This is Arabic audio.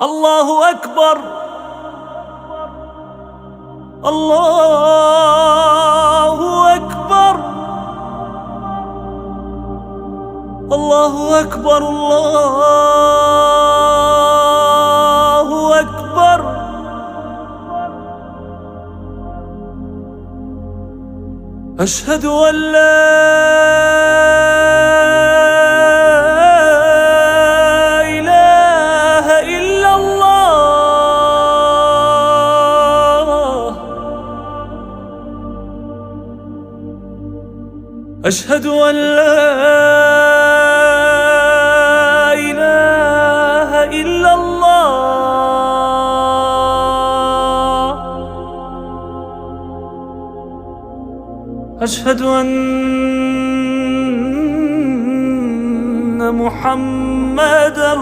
الله أكبر، الله أكبر، الله أكبر، الله أكبر. أشهد أن لا إله إلا الله، أشهد أن لا إله إلا الله، أشهد أن محمدًا